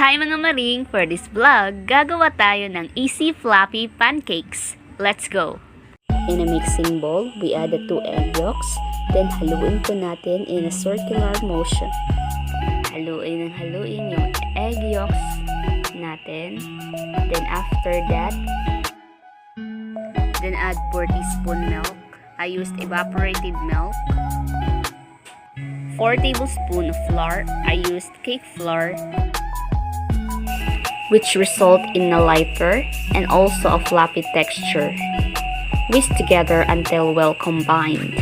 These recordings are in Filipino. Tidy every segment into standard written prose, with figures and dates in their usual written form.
Hi mga maring! For this vlog, gagawa tayo ng easy fluffy pancakes. Let's go! In a mixing bowl, we add the 2 egg yolks. Then haluin po natin in a circular motion. Haluin ng haluin yung egg yolks natin. Then after that, then add 4 teaspoon milk. I used evaporated milk. 4 tablespoons of flour. I used cake flour, which result in a lighter and also a fluffy texture. Whisk together until well combined.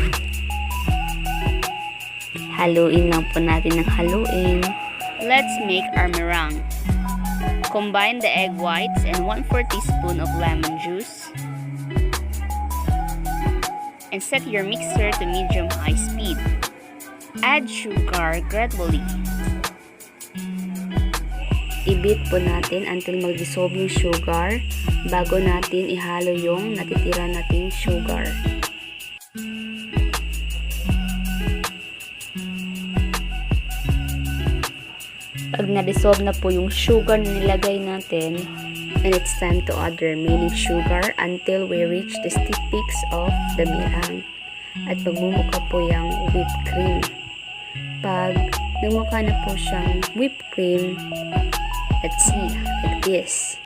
Haluin lang po natin ng haluin. Let's make our meringue. Combine the egg whites and 1/4 teaspoon of lemon juice. And set your mixer to medium-high speed. Add sugar gradually. I-beat po natin until mag-dissolve yung sugar bago natin ihalo yung natitira nating sugar. Pag na-dissolve na po yung sugar na nilagay natin, and it's time to add the remaining sugar until we reach the stick peaks of the meringue. At magmumukha po yung whipped cream. Pag nagmukha na po siyang whipped cream, let's see, like this.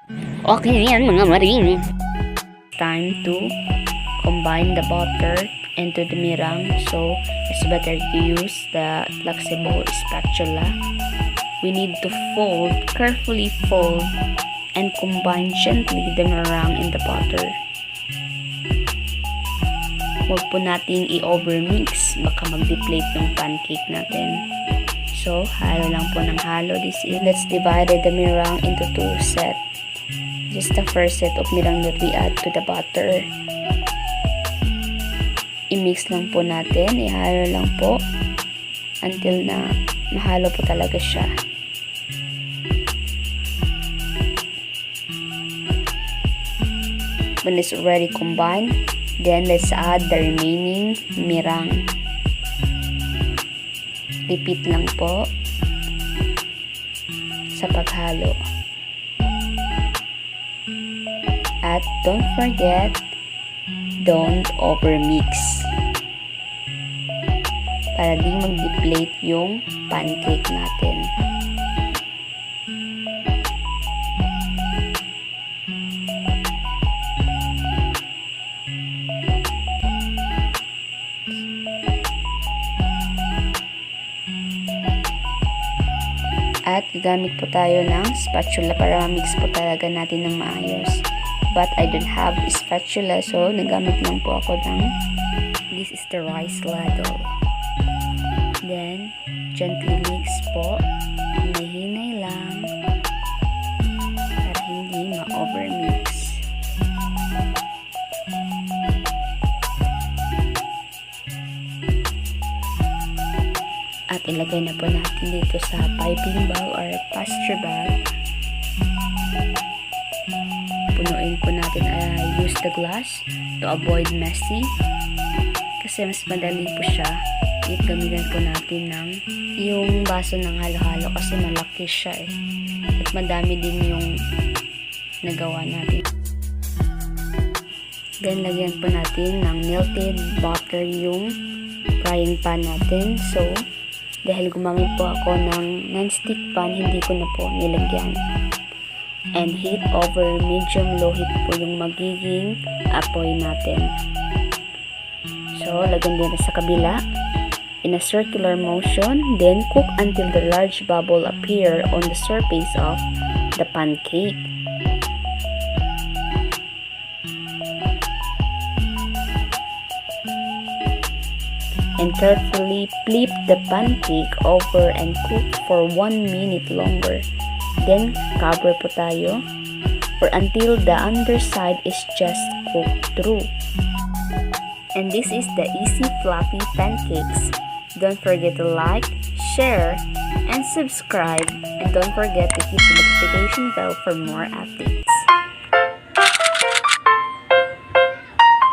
Okay na yan mga maring. Time to combine the butter into the meringue. So, it's better to use the flexible spatula. We need to carefully fold, and combine gently the meringue in the butter. Huwag po nating i-overmix, baka mag-deflate yung pancake natin. So, halo lang po ng halo. Let's divide the meringue into 2 sets. Just the first set of meringue that we add to the butter. I-mix lang po natin, ihalo lang po until na mahalo po talaga siya. When it's already combined, then let's add the remaining meringue. Repeat lang po sa paghalo. At don't forget, don't overmix para di mag-deflate yung pancake natin. At gagamit po tayo ng spatula para ma-mix po talaga natin ng maayos. But I don't have a spatula, so nagamit lang po ako ng this is the rice ladle. Then, gently mix po. Hinay-hinay lang para hindi ma-overmix. At ilagay na po natin dito sa piping bag or pastry bag. Punuin po natin, use the glass to avoid messy. Kasi mas madali po siya. Gamitan po natin ng yung baso ng halo-halo kasi malaki siya eh. At madami din yung nagawa natin. Then lagyan po natin ng melted butter yung frying pan natin. So, dahil gumamit po ako ng non-stick pan, hindi ko na po nilagyan. And heat over medium-low heat po yung magiging apoy natin. So, lagyan din sa kabila in a circular motion. Then, cook until the large bubble appear on the surface of the pancake. And carefully flip the pancake over and cook for 1 minute longer. Then, cover po tayo or until the underside is just cooked through. And this is the easy fluffy pancakes. Don't forget to like, share, and subscribe. And don't forget to hit the notification bell for more updates.